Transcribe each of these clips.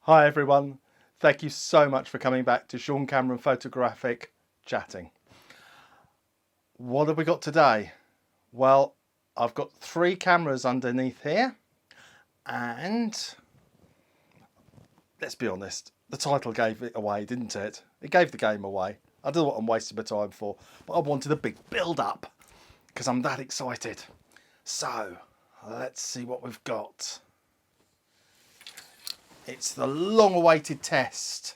Hi everyone, thank you so much for coming back to Sean Cameron Photographic Chatting. What have we got today? Well, I've got 3 cameras underneath here, and let's be honest, the title gave it away, didn't it? It gave the game away. I don't know what I'm wasting my time for, but I wanted a big build up because I'm that excited. So let's see what we've got. It's the long-awaited test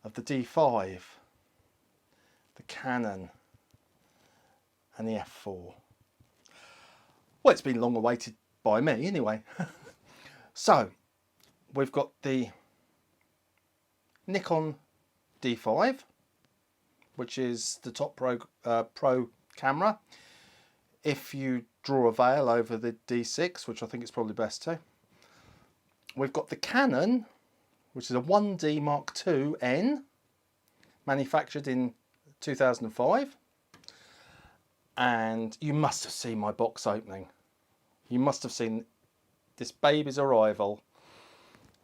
of the D5, the Canon and the F4. Well, it's been long awaited by me anyway. So, we've got the Nikon D5, which is the top pro camera. If you draw a veil over the D6, which I think it's probably best to. We've got the Canon, which is a 1D Mk2N, manufactured in 2005. And you must have seen my box opening. You must have seen this baby's arrival.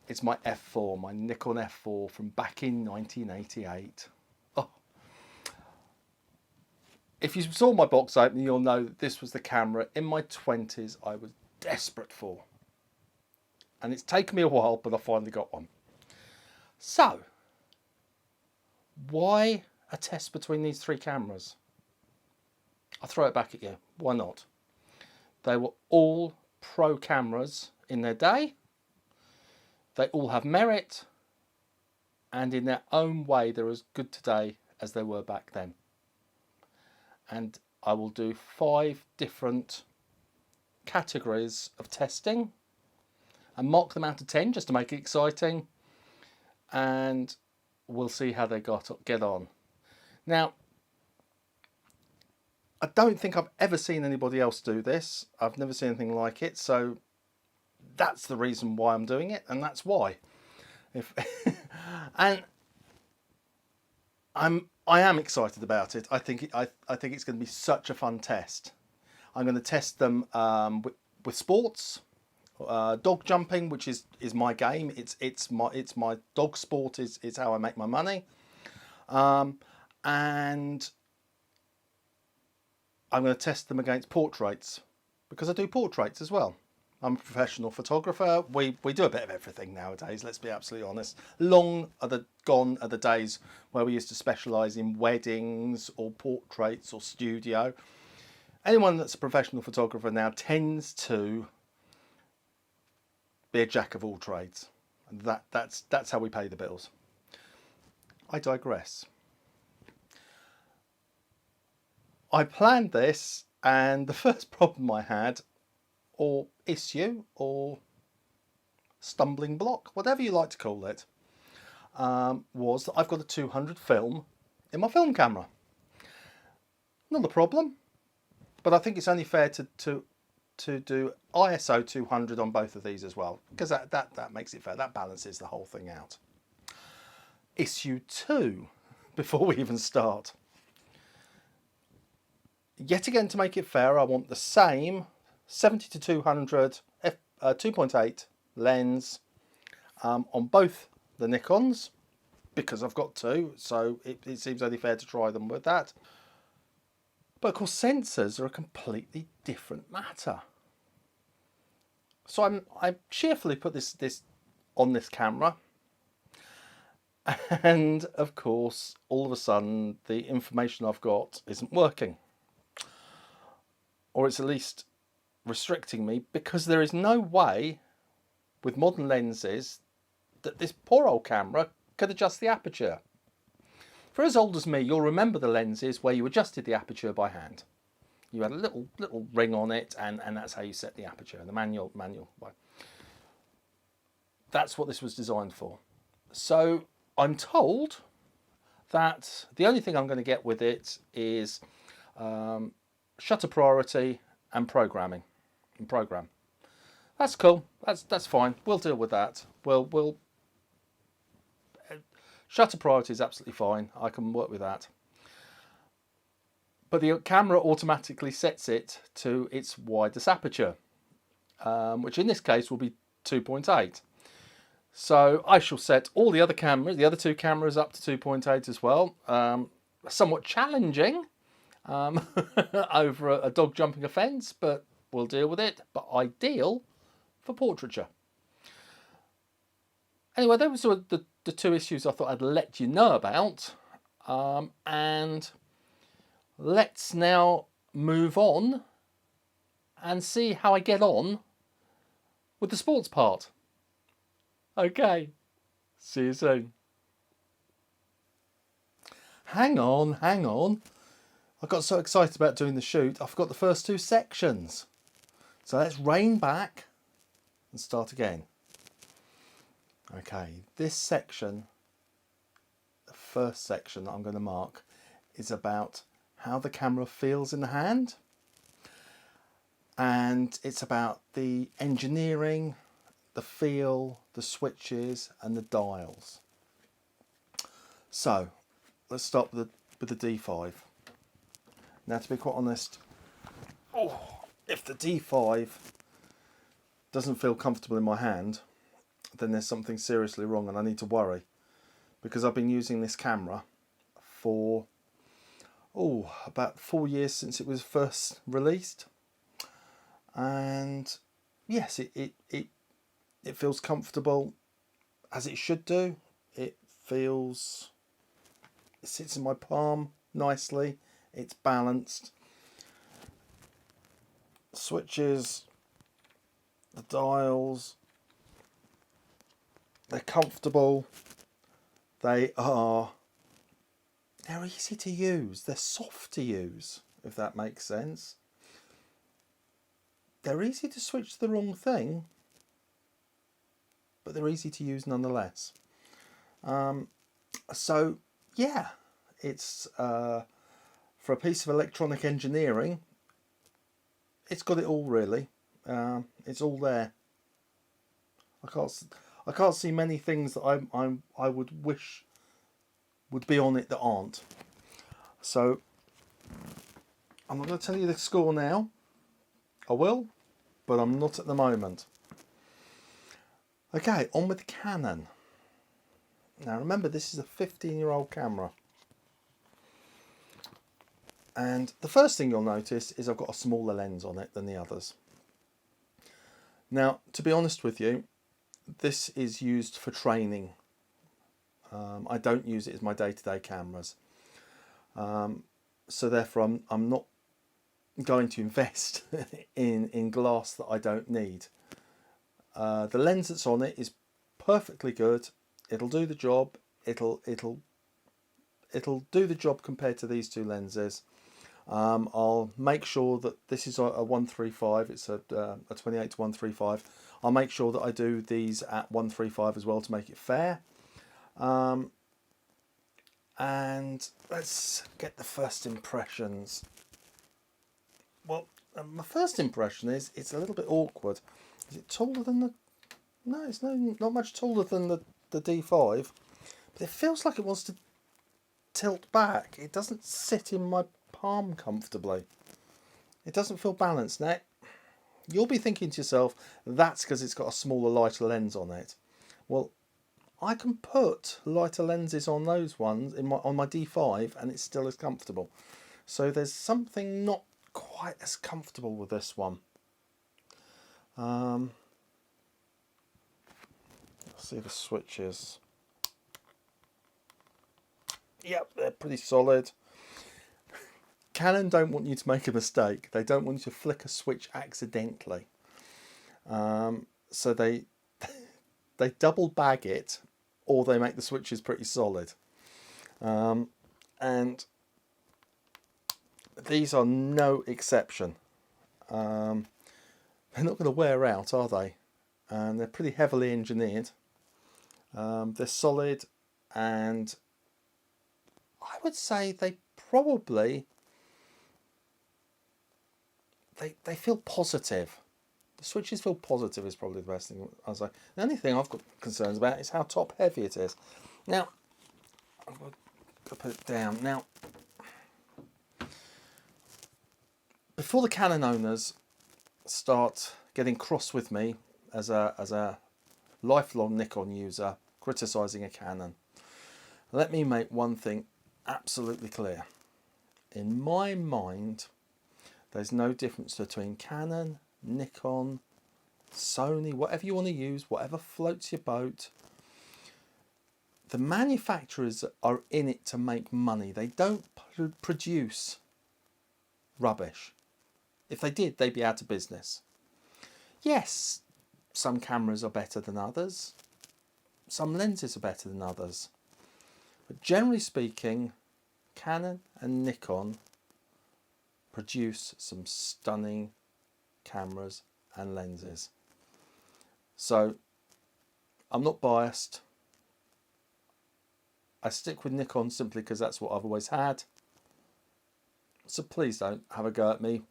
It's my F4, my Nikon F4 from back in 1988. Oh. If you saw my box opening, you'll know that this was the camera in my 20s I was desperate for. And it's taken me a while, but I finally got one. So, why a test between these 3 cameras? I'll throw it back at you. Why not? They were all pro cameras in their day. They all have merit. And in their own way, they're as good today as they were back then. And I will do 5 different categories of testing and mark them out of 10 just to make it exciting, and we'll see how they get on. Now, I don't think I've ever seen anybody else do this. I've never seen anything like it, so that's the reason why I'm doing it, and that's why. And I am excited about it. I think it's going to be such a fun test. I'm going to test them with sports. Dog jumping, which is my game. It's my dog sport. Is how I make my money. And I'm going to test them against portraits because I do portraits as well. I'm a professional photographer. We do a bit of everything nowadays. Let's be absolutely honest. Gone are the days where we used to specialise in weddings or portraits or studio. Anyone that's a professional photographer now tends to be a jack of all trades, and that's how we pay the bills. I digress. I planned this, and the first problem I had, or issue, or stumbling block, whatever you like to call it, was that I've got a 200 film in my film camera. Not a problem, but I think it's only fair to do ISO 200 on both of these as well, because that makes it fair. That balances the whole thing out. Issue 2, before we even start. Yet again, to make it fair, I want the same 70 to 200 2.8 lens on both the Nikons, because I've got 2, so it seems only fair to try them with that. But of course, sensors are a completely different matter. So I cheerfully put this on this camera, and of course, all of a sudden, the information I've got isn't working, or it's at least restricting me, because there is no way with modern lenses that this poor old camera could adjust the aperture. For as old as me, you'll remember the lenses where you adjusted the aperture by hand. You had a little ring on it, and that's how you set the aperture, the manual way. That's what this was designed for. So I'm told that the only thing I'm going to get with it is shutter priority and program. That's cool. That's fine. We'll deal with that. We'll shutter priority is absolutely fine. I can work with that. But the camera automatically sets it to its widest aperture, which in this case will be 2.8. So I shall set all the other cameras, the other two cameras, up to 2.8 as well. Somewhat challenging over a dog jumping a fence, but we'll deal with it. But ideal for portraiture. Anyway, those were the two issues I thought I'd let you know about. And let's now move on and see how I get on with the sports part. Okay, see you soon. Hang on. I got so excited about doing the shoot, I forgot the first two sections. So let's rein back and start again. Okay, this section, the first section that I'm going to mark, is about how the camera feels in the hand. And it's about the engineering, the feel, the switches and the dials. So let's start with the D5. Now, to be quite honest, if the D5 doesn't feel comfortable in my hand, then there's something seriously wrong and I need to worry, because I've been using this camera for about 4 years since it was first released, and yes, it feels comfortable, as it should do. It sits in my palm nicely, it's balanced. Switches, the dials, they're comfortable, they're easy to use, they're soft to use, if that makes sense. They're easy to switch to the wrong thing, but they're easy to use nonetheless. So yeah, it's for a piece of electronic engineering, it's got it all really. It's all there. I can't see many things that I would wish would be on it that aren't. So I'm not going to tell you the score now. I will, but I'm not at the moment. Okay, on with the Canon. Now remember, this is a 15-year-old camera. And the first thing you'll notice is I've got a smaller lens on it than the others. Now, to be honest with you, this is used for training. I don't use it as my day-to-day cameras. So therefore I'm not going to invest in glass that I don't need. The lens that's on it is perfectly good. It'll do the job. It'll do the job compared to these two lenses. I'll make sure that this is a 135. It's a 28 to 135. I'll make sure that I do these at 135 as well to make it fair. And let's get the first impressions. Well, my first impression is it's a little bit awkward. Is it taller than the... No, it's not much taller than the D5, but it feels like it wants to tilt back. It doesn't sit in my palm comfortably. It doesn't feel balanced. Now, you'll be thinking to yourself, that's because it's got a smaller, lighter lens on it. Well, I can put lighter lenses on those ones on my D5 and it's still as comfortable. So there's something not quite as comfortable with this one. Let's see the switches. Yep, they're pretty solid. Canon don't want you to make a mistake. They don't want you to flick a switch accidentally. So they double bag it, or they make the switches pretty solid. And these are no exception. They're not going to wear out, are they? And they're pretty heavily engineered. They're solid, and I would say they probably they feel positive. The switches feel positive is probably the best thing I'll say. The only thing I've got concerns about is how top heavy it is. Now, I'm going to put it down. Now, before the Canon owners start getting cross with me as a lifelong Nikon user criticising a Canon. Let me make one thing absolutely clear. In my mind, there's no difference between Canon, Nikon, Sony, whatever you want to use, whatever floats your boat. The manufacturers are in it to make money. They don't produce rubbish. If they did, they'd be out of business. Yes, some cameras are better than others. Some lenses are better than others. But generally speaking, Canon and Nikon produce some stunning cameras and lenses. So I'm not biased. I stick with Nikon simply because that's what I've always had. So please don't have a go at me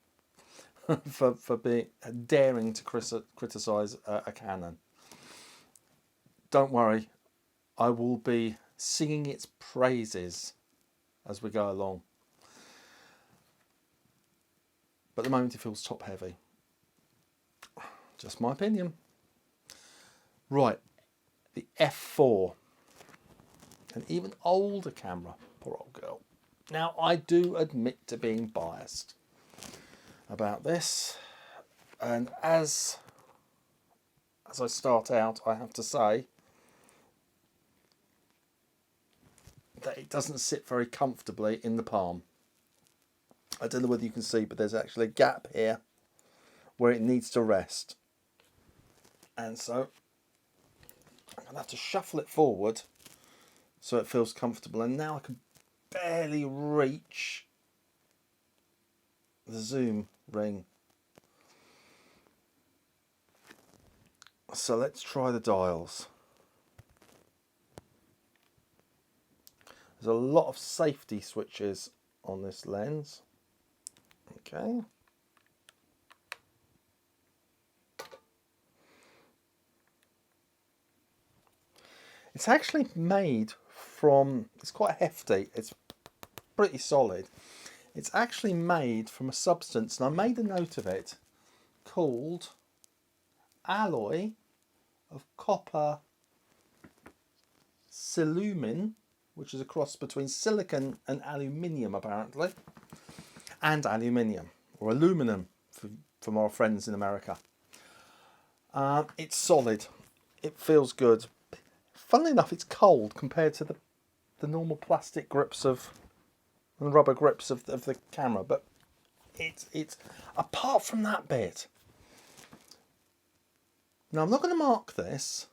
for being daring to criticise a Canon. Don't worry, I will be singing its praises as we go along. But at the moment it feels top heavy. Just my opinion. Right, the F4. An even older camera, poor old girl. Now I do admit to being biased about this, and as I start out, I have to say that it doesn't sit very comfortably in the palm. I don't know whether you can see, but there's actually a gap here where it needs to rest, and so I'm going to have to shuffle it forward so it feels comfortable. And now I can barely reach the zoom ring. So let's try the dials. There's a lot of safety switches on this lens. Okay. It's actually made from, it's quite hefty, it's pretty solid. It's actually made from a substance, and I made a note of it, called alloy of copper silumin, which is a cross between silicon and aluminium apparently, and aluminium, or aluminum from our friends in America. It's solid, it feels good. Funnily enough, it's cold compared to the normal plastic grips and rubber grips of the camera, but it's apart from that bit. Now I'm not going to mark this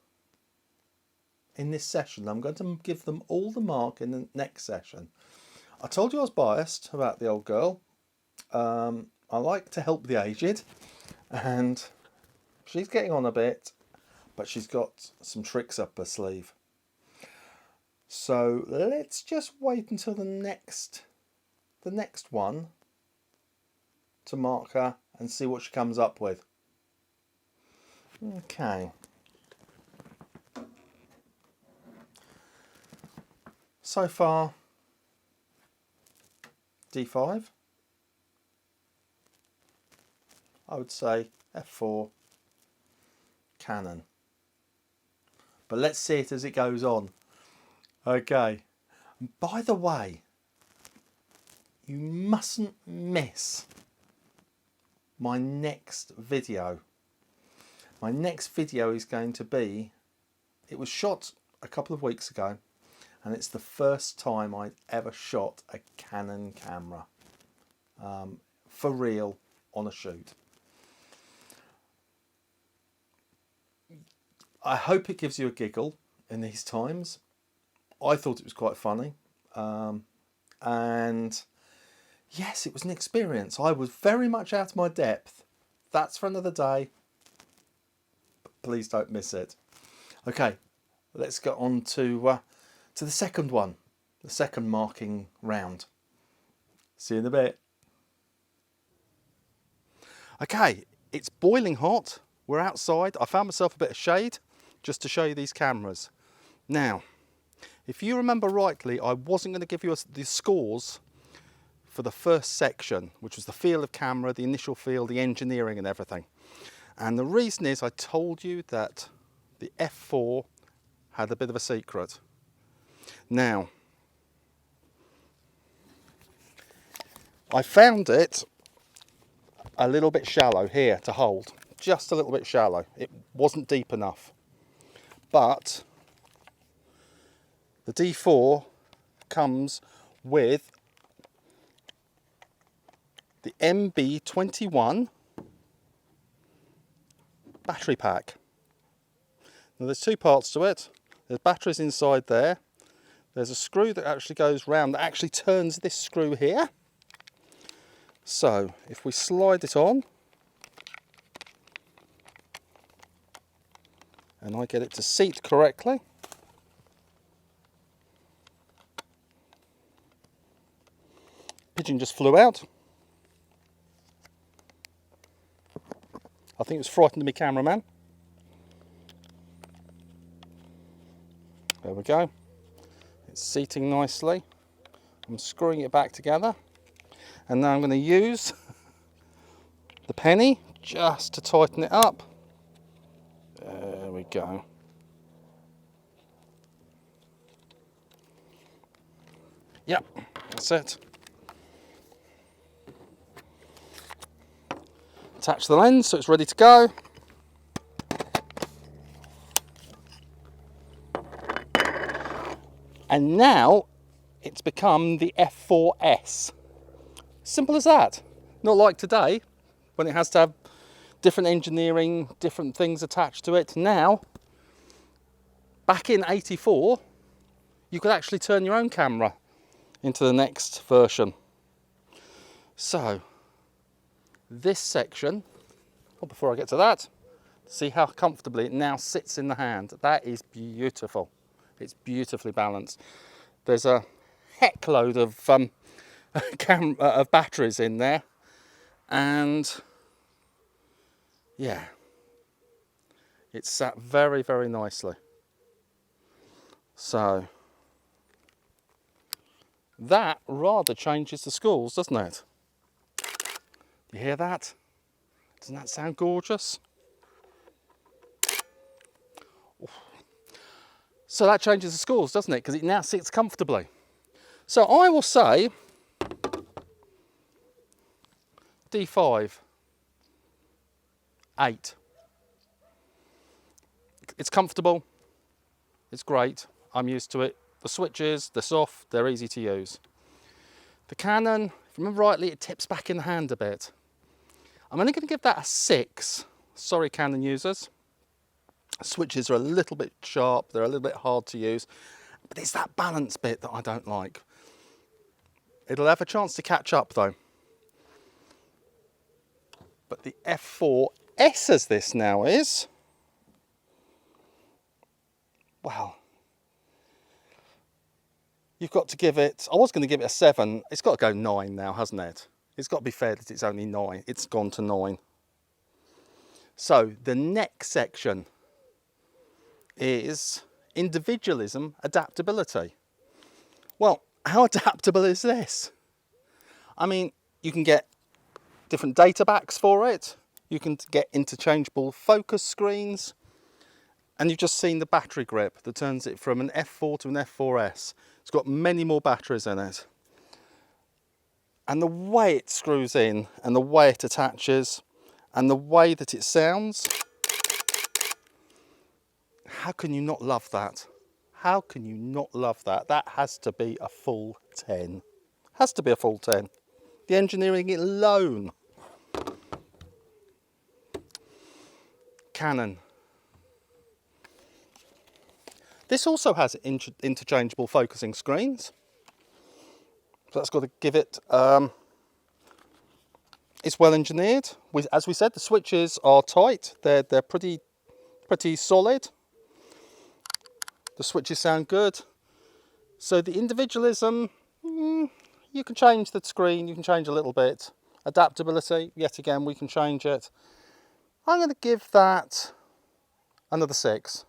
in this session. I'm going to give them all the mark in the next session. I told you I was biased about the old girl. I like to help the aged, and she's getting on a bit, but she's got some tricks up her sleeve. So let's just wait until the next one to mark her and see what she comes up with. Okay. So far, D5. I would say F4, Canon. But let's see it as it goes on. Okay. And by the way, you mustn't miss my next video. My next video is going to be, it was shot a couple of weeks ago, and it's the first time I'd ever shot a Canon camera for real on a shoot. I hope it gives you a giggle in these times. I thought it was quite funny, and yes, it was an experience. I was very much out of my depth. That's for another day. Please don't miss it. Okay, let's get on to the second one, the second marking round. See you in a bit. Okay, it's boiling hot. We're outside. I found myself a bit of shade just to show you these cameras. Now, if you remember rightly, I wasn't going to give you the scores for the first section, which was the feel of camera, the initial feel, the engineering and everything. And the reason is I told you that The F4 had a bit of a secret. Now, I found it a little bit shallow here to hold, just a little bit shallow. It wasn't deep enough. But the D4 comes with the MB21 battery pack. Now there's two parts to it. There's batteries inside there. There's a screw that actually goes round that actually turns this screw here. So if we slide it on and I get it to seat correctly, pigeon just flew out. I think it was frightened of me cameraman. There we go. It's seating nicely. I'm screwing it back together. And now I'm going to use the penny just to tighten it up. There we go. Yep, that's it. Attach the lens so it's ready to go. And now it's become the F4S. Simple as that. Not like today when it has to have different engineering, different things attached to it. Now, back in '84, you could actually turn your own camera into the next version. So, this section, before I get to that, see how comfortably it now sits in the hand. That is beautiful. It's beautifully balanced. There's a heck load of of batteries in there, and yeah, it's sat very, very nicely. So that rather changes the schools, doesn't it? You hear that? Doesn't that sound gorgeous? So that changes the schools, doesn't it? Because it now sits comfortably. So I will say D5, 8. It's comfortable, it's great, I'm used to it. The switches, they're soft, they're easy to use. The Canon, if I remember rightly, it tips back in the hand a bit. I'm only going to give that a 6. Sorry, Canon users. Switches are a little bit sharp, they're a little bit hard to use, but it's that balance bit that I don't like. It'll have a chance to catch up though. But the F4S as this now is, well, you've got to give it, I was going to give it a 7, it's got to go 9 now, hasn't it? It's got to be fair that it's only 9, it's gone to 9. So the next section is Individualism Adaptability. Well, how adaptable is this? I mean, you can get different data backs for it, you can get interchangeable focus screens, and you've just seen the battery grip that turns it from an F4 to an F4S. It's got many more batteries in it. And the way it screws in, and the way it attaches, and the way that it sounds, how can you not love that? How can you not love that? That has to be a full 10. Has to be a full 10. The engineering alone. Canon. This also has interchangeable focusing screens. So that's got to give it, it's well engineered. As we said, the switches are tight. They're pretty solid. The switches sound good. So the individualism, you can change the screen, you can change a little bit. Adaptability, yet again, we can change it. I'm going to give that another 6.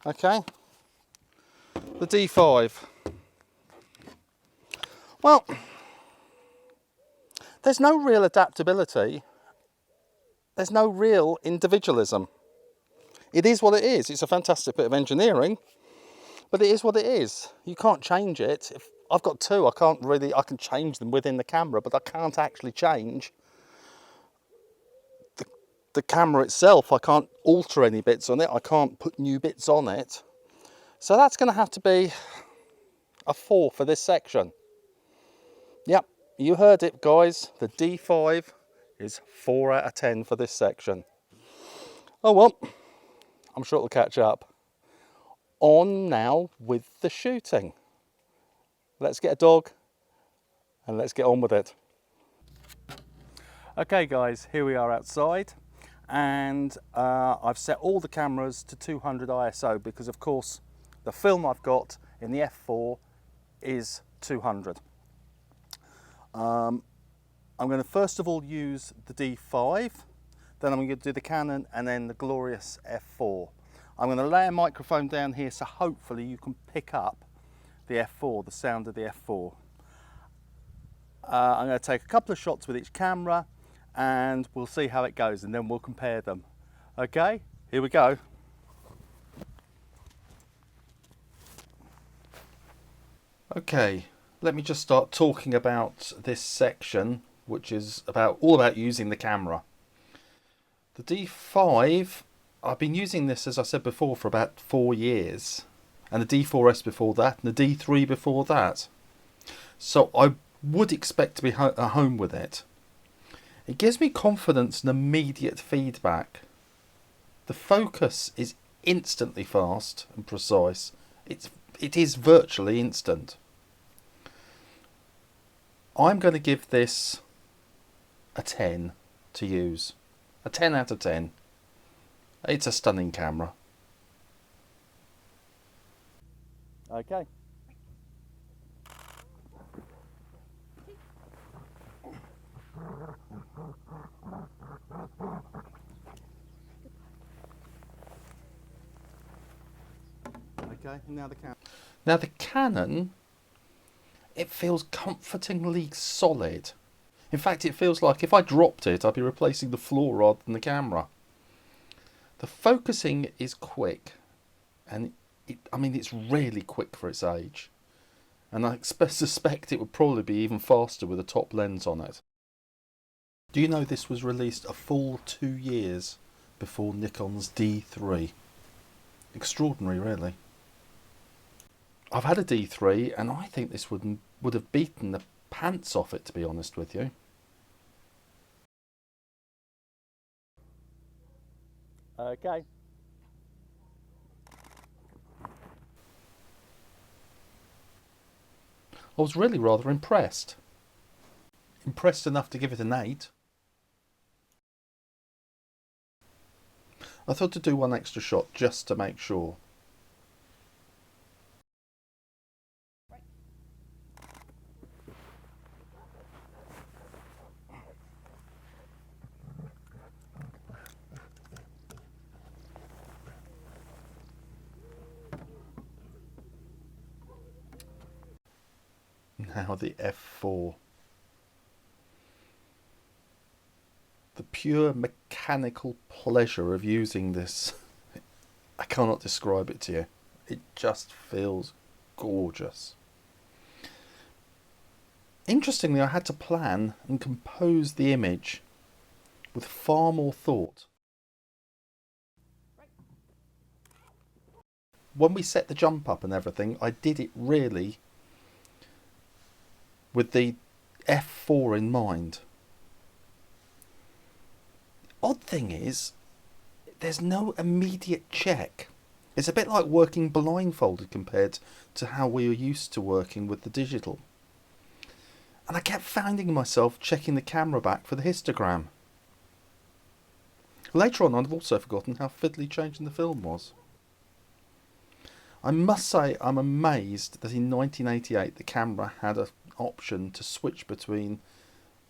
Okay. The D5. Well, there's no real adaptability. There's no real individualism. It is what it is. It's a fantastic bit of engineering, but it is what it is. You can't change it. If I've got two, I can change them within the camera, but I can't actually change the camera itself. I can't alter any bits on it. I can't put new bits on it. So that's going to have to be a 4 for this section. Yep, you heard it, guys. The D5 is 4 out of 10 for this section. Oh well, I'm sure it'll catch up. On now with the shooting. Let's get a dog and let's get on with it. Okay guys, here we are outside, and I've set all the cameras to 200 ISO because of course the film I've got in the F4 is 200. I'm going to first of all use the D5, then I'm going to do the Canon and then the glorious F4. I'm going to lay a microphone down here so hopefully you can pick up the F4, the sound of the F4. I'm going to take a couple of shots with each camera and we'll see how it goes and then we'll compare them. Okay, here we go. Okay, let me just start talking about this section, which is all about using the camera. The D5, I've been using this, as I said before, for about 4 years, and the D4S before that, and the D3 before that. So I would expect to be at home with it. It gives me confidence and immediate feedback. The focus is instantly fast and precise. It is virtually instant. I'm going to give this a 10 to use. A 10 out of 10. It's a stunning camera. Okay. Okay, now the Canon. Now the Canon, it feels comfortingly solid. In fact, it feels like if I dropped it, I'd be replacing the floor rather than the camera. The focusing is quick, and it's really quick for its age. And I suspect it would probably be even faster with a top lens on it. Do you know this was released a full 2 years before Nikon's D3? Extraordinary, really. I've had a D3 and I think this would have beaten the pants off it, to be honest with you. Okay. I was really rather impressed. Impressed enough to give it an 8. I thought to do one extra shot just to make sure. Now the F4. The pure mechanical pleasure of using this, I cannot describe it to you. It just feels gorgeous. Interestingly, I had to plan and compose the image with far more thought. When we set the jump up and everything, I did it really with the F4 in mind. Odd thing is, there's no immediate check. It's a bit like working blindfolded compared to how we are used to working with the digital. And I kept finding myself checking the camera back for the histogram. Later on, I've also forgotten how fiddly changing the film was. I must say I'm amazed that in 1988 the camera had an option to switch between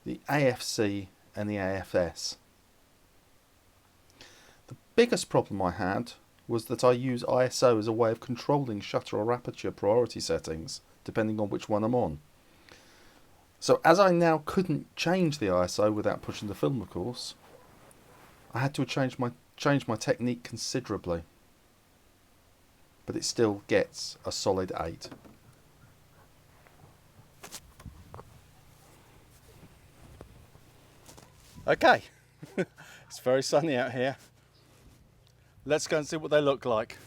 the AFC and the AFS. The biggest problem I had was that I use ISO as a way of controlling shutter or aperture priority settings depending on which one I'm on. So as I now couldn't change the ISO without pushing the film, of course, I had to change my changed my technique considerably, but it still gets a solid 8. Okay, it's very sunny out here. Let's go and see what they look like.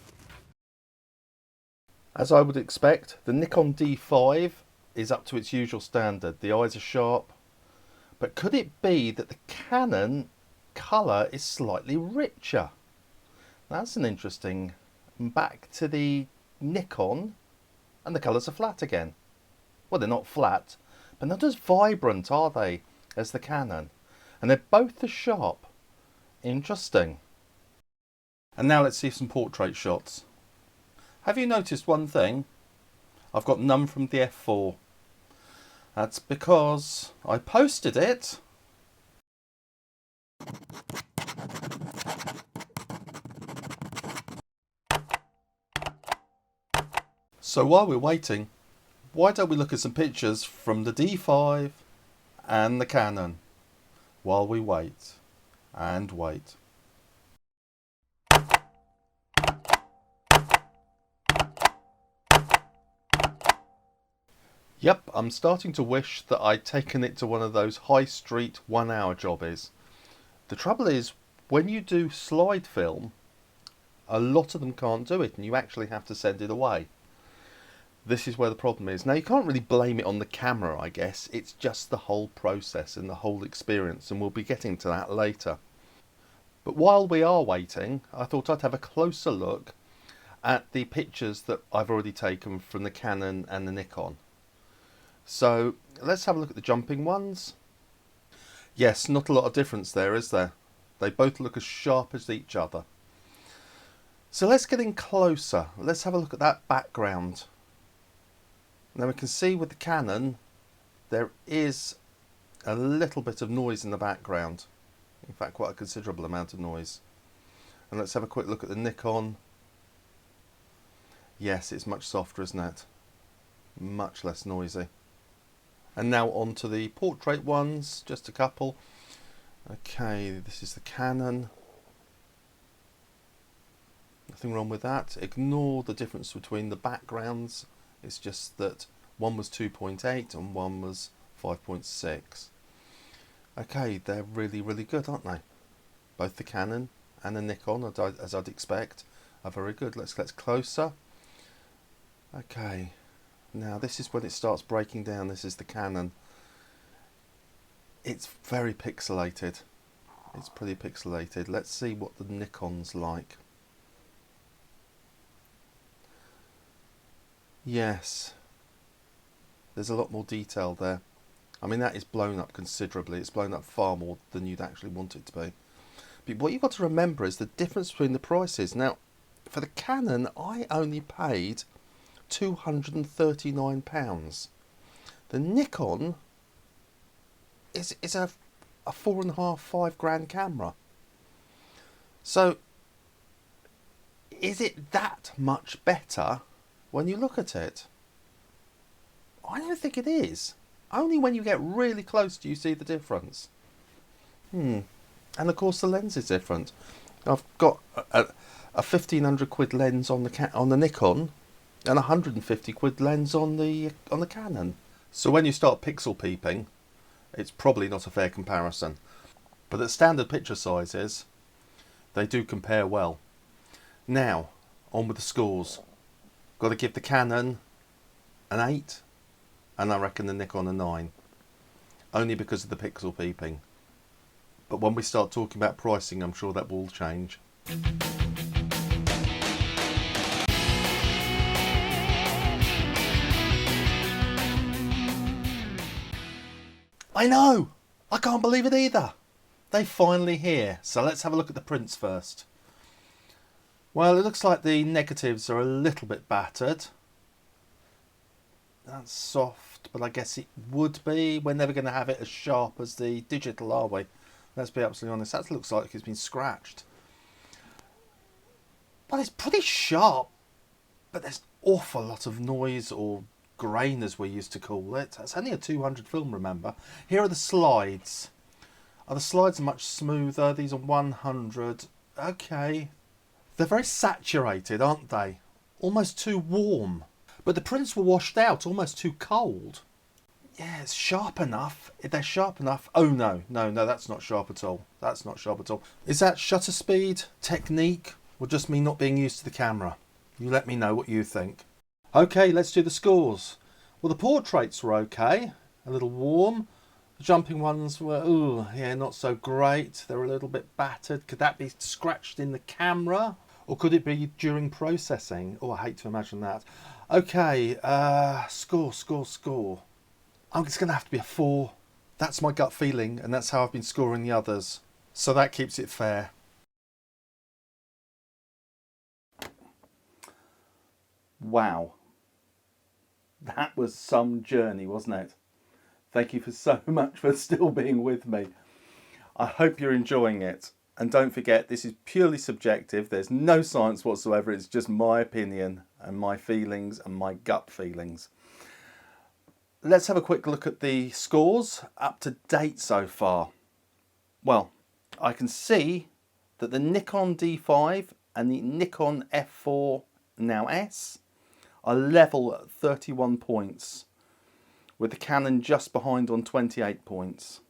As I would expect, the Nikon D5 is up to its usual standard. The eyes are sharp, but could it be that the Canon colour is slightly richer? That's an interesting. Back to the Nikon, and the colours are flat again. Well, they're not flat, but not as vibrant, are they, as the Canon? And they're both as sharp. Interesting. And now let's see some portrait shots. Have you noticed one thing? I've got none from the F4. That's because I posted it. So while we're waiting, why don't we look at some pictures from the D5 and the Canon while we wait and wait. Yep, I'm starting to wish that I'd taken it to one of those high street 1 hour jobbies. The trouble is, when you do slide film, a lot of them can't do it and you actually have to send it away. This is where the problem is. Now, you can't really blame it on the camera, I guess. It's just the whole process and the whole experience, and we'll be getting to that later. But while we are waiting, I thought I'd have a closer look at the pictures that I've already taken from the Canon and the Nikon. So let's have a look at the jumping ones. Yes, not a lot of difference there, is there? They both look as sharp as each other. So let's get in closer. Let's have a look at that background. Now we can see with the Canon there is a little bit of noise in the background. In fact, quite a considerable amount of noise. And let's have a quick look at the Nikon. Yes, it's much softer, isn't it? Much less noisy. And now on to the portrait ones, just a couple. Okay, this is the Canon. Nothing wrong with that. Ignore the difference between the backgrounds. It's just that one was 2.8 and one was 5.6. Okay, they're really, really good, aren't they? Both the Canon and the Nikon, as I'd expect, are very good. Let's get closer. Okay, now this is when it starts breaking down. This is the Canon. It's very pixelated. It's pretty pixelated. Let's see what the Nikon's like. Yes, there's a lot more detail there. I mean, that is blown up considerably. It's blown up far more than you'd actually want it to be. But what you've got to remember is the difference between the prices. Now, for the Canon, I only paid £239. The Nikon is a 4.5, 5 grand camera. So, is it that much better when you look at it? I don't think it is. Only when you get really close do you see the difference. And of course the lens is different. I've got a 1,500 quid lens on the Nikon and a 150 quid lens on the Canon. So when you start pixel peeping, it's probably not a fair comparison. But at standard picture sizes, they do compare well. Now, on with the scores. Got to give the Canon an 8, and I reckon the Nikon a 9. Only because of the pixel peeping. But when we start talking about pricing, I'm sure that will change. I know! I can't believe it either! They're finally here, so let's have a look at the prints first. Well, it looks like the negatives are a little bit battered. That's soft, but I guess it would be. We're never going to have it as sharp as the digital, are we? Let's be absolutely honest. That looks like it's been scratched. Well, it's pretty sharp, but there's an awful lot of noise, or grain as we used to call it. It's only a 200 film, remember. Here are the slides. The slides are much smoother. These are 100. Okay. They're very saturated, aren't they? Almost too warm. But the prints were washed out, almost too cold. Yeah, it's sharp enough. They're sharp enough. Oh no, no, no, that's not sharp at all. That's not sharp at all. Is that shutter speed, technique, or just me not being used to the camera? You let me know what you think. Okay, let's do the scores. Well, the portraits were okay. A little warm. The jumping ones were, ooh, yeah, not so great. They're a little bit battered. Could that be scratched in the camera? Or could it be during processing? Oh, I hate to imagine that. Okay, score. It's going to have to be a 4. That's my gut feeling, and that's how I've been scoring the others. So that keeps it fair. Wow. That was some journey, wasn't it? Thank you for so much for still being with me. I hope you're enjoying it. And don't forget, this is purely subjective. There's no science whatsoever. It's just my opinion and my feelings and my gut feelings. Let's have a quick look at the scores up to date so far. Well, I can see that the Nikon D5 and the Nikon F4, now S, are level at 31 points, with the Canon just behind on 28 points.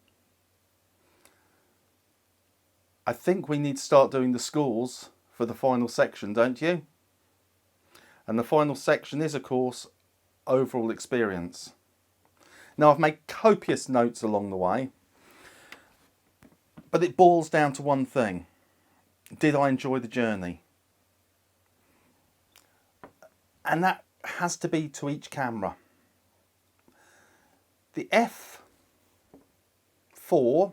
I think we need to start doing the scores for the final section, don't you? And the final section is, of course, overall experience. Now, I've made copious notes along the way, but it boils down to one thing. Did I enjoy the journey? And that has to be to each camera. The F4,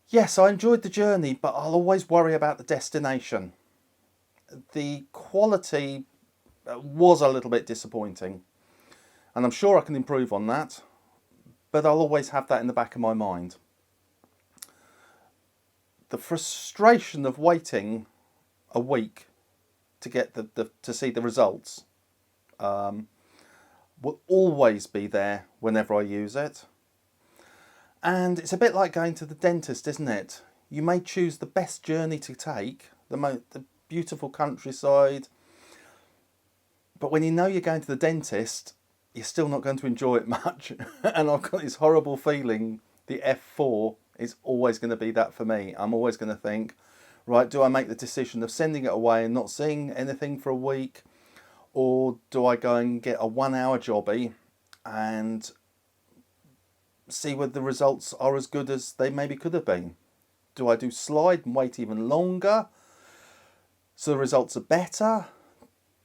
yes, I enjoyed the journey, but I'll always worry about the destination. The quality was a little bit disappointing, and I'm sure I can improve on that, but I'll always have that in the back of my mind. The frustration of waiting a week to get to see the results will always be there whenever I use it. And it's a bit like going to the dentist, isn't it? You may choose the best journey to take, the beautiful countryside, but when you know you're going to the dentist, you're still not going to enjoy it much. And I've got this horrible feeling the F4 is always going to be that for me. I'm always going to think, right, do I make the decision of sending it away and not seeing anything for a week? Or do I go and get a 1 hour jobby and see whether the results are as good as they maybe could have been? Do I do slide and wait even longer so the results are better?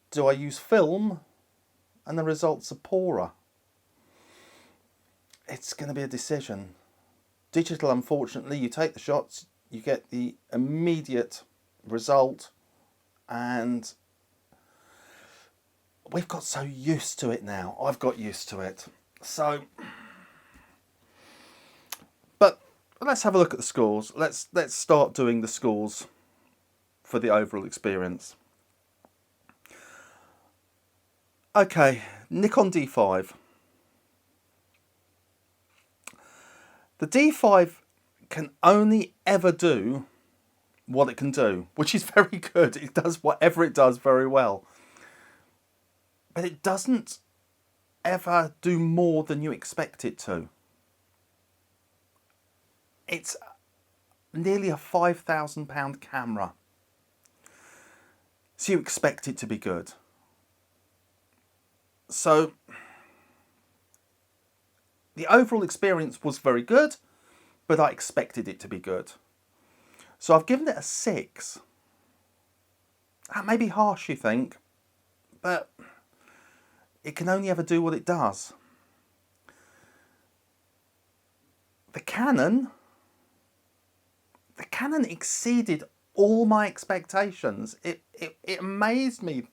Do I use film and the results are poorer? It's going to be a decision. Digital, unfortunately, you take the shots, you get the immediate result, and we've got so used to it now. I've got used to it. So, but let's have a look at the scores. Let's start doing the scores for the overall experience. Okay, Nikon D5. The D5 can only ever do what it can do, which is very good. It does whatever it does very well. But it doesn't ever do more than you expect it to. It's nearly a £5,000 camera. So you expect it to be good. So the overall experience was very good, but I expected it to be good. So I've given it a 6. That may be harsh, you think, but it can only ever do what it does. The Canon exceeded all my expectations. It amazed me,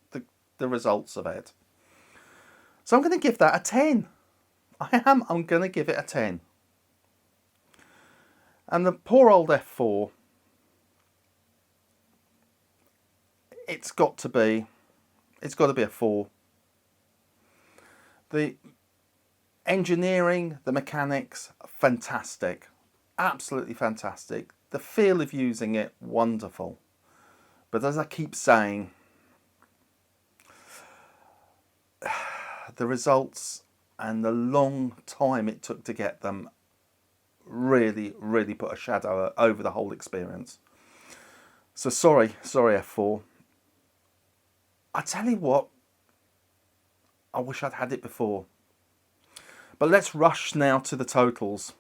the results of it. So I'm going to give that a 10. I'm going to give it a 10. And the poor old F4, it's got to be a 4. The engineering, the mechanics, fantastic. Absolutely fantastic. the feel of using it, wonderful. But as I keep saying, the results and the long time it took to get them really, really put a shadow over the whole experience. So sorry F4. I tell you what, I wish I'd had it before. But let's rush now to the totals.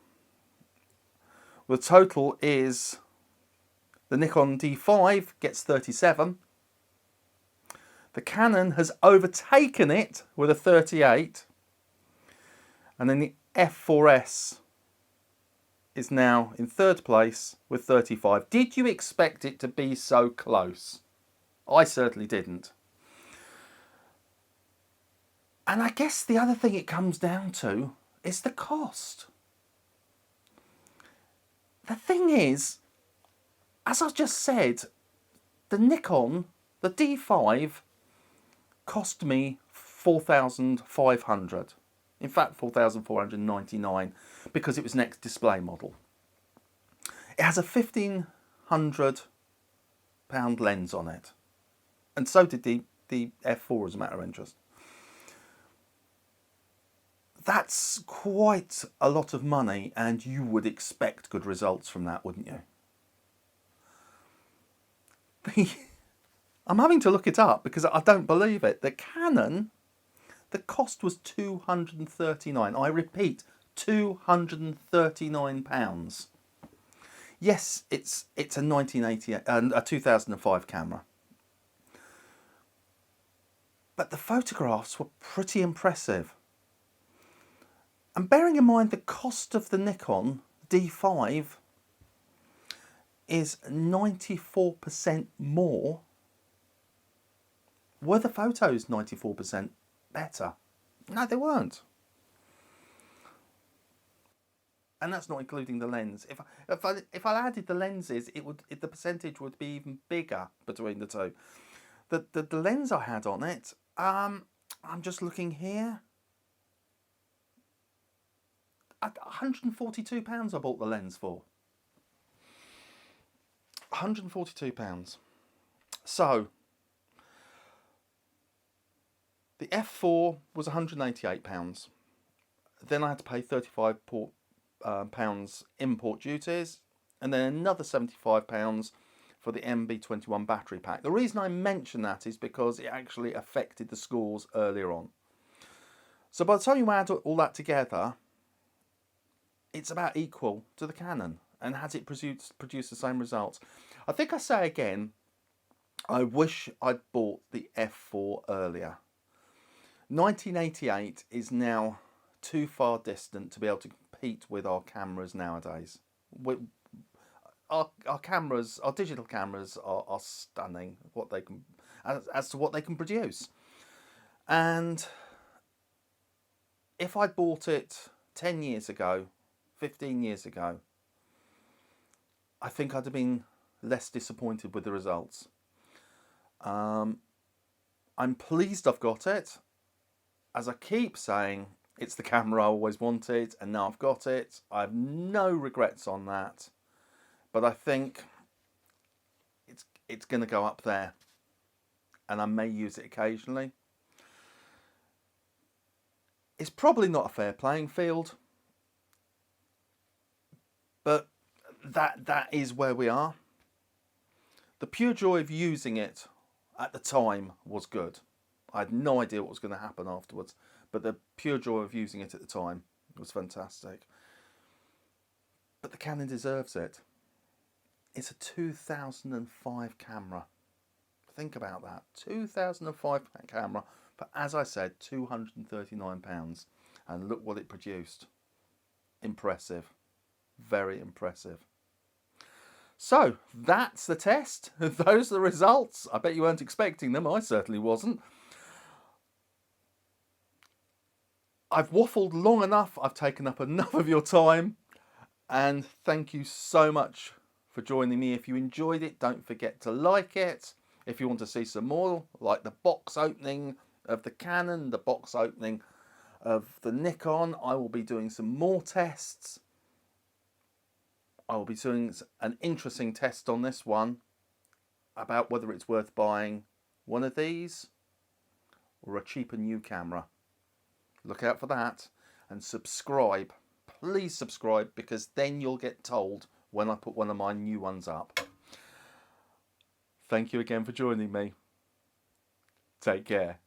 The total is the Nikon D5 gets 37. The Canon has overtaken it with a 38. And then the F4S is now in third place with 35. Did you expect it to be so close? I certainly didn't. And I guess the other thing it comes down to is the cost. The thing is, as I just said, the Nikon, the D5, cost me $4,500. In fact, $4,499 because it was next display model. It has a £1,500 lens on it. And so did the F4 as a matter of interest. That's quite a lot of money, and you would expect good results from that, wouldn't you? I'm having to look it up because I don't believe it. The Canon, the cost was £239. I repeat, £239. Yes, it's a 1988 and a 2005 camera. But the photographs were pretty impressive. And bearing in mind the cost of the Nikon D5 is 94% more, were the photos 94% better? No, they weren't. And that's not including the lens. If I added the lenses, the percentage would be even bigger between the two. The lens I had on it, I'm just looking here. At £142 I bought the lens for. £142. So the F4 was £188. Then I had to pay £35 import duties, and then another £75 for the MB21 battery pack. The reason I mention that is because it actually affected the scores earlier on. So by the time you add all that together, it's about equal to the Canon. And has it produced the same results? I think I say again, I wish I'd bought the F4 earlier. 1988 is now too far distant to be able to compete with our cameras nowadays. Our cameras, our digital cameras are stunning what they can, as to what they can produce. And if I bought it 10 years ago, 15 years ago, I think I'd have been less disappointed with the results. I'm pleased I've got it. As I keep saying, it's the camera I always wanted, and now I've got it. I have no regrets on that. But I think it's going to go up there, and I may use it occasionally. It's probably not a fair playing field, but that is where we are. The pure joy of using it at the time was good. I had no idea what was going to happen afterwards, but the pure joy of using it at the time was fantastic. But the Canon deserves it. It's a 2005 camera. Think about that. 2005 camera, but as I said, £239. And look what it produced. Impressive. Very impressive. So, that's the test. Those are the results. I bet you weren't expecting them. I certainly wasn't. I've waffled long enough. I've taken up enough of your time. And thank you so much for joining me. If you enjoyed it, don't forget to like it. If you want to see some more, like the box opening of the Canon, the box opening of the Nikon, I will be doing some more tests I will be doing an interesting test on this one about whether it's worth buying one of these or a cheaper new camera. Look out for that, and subscribe. Please subscribe, because then you'll get told when I put one of my new ones up. Thank you again for joining me. Take care.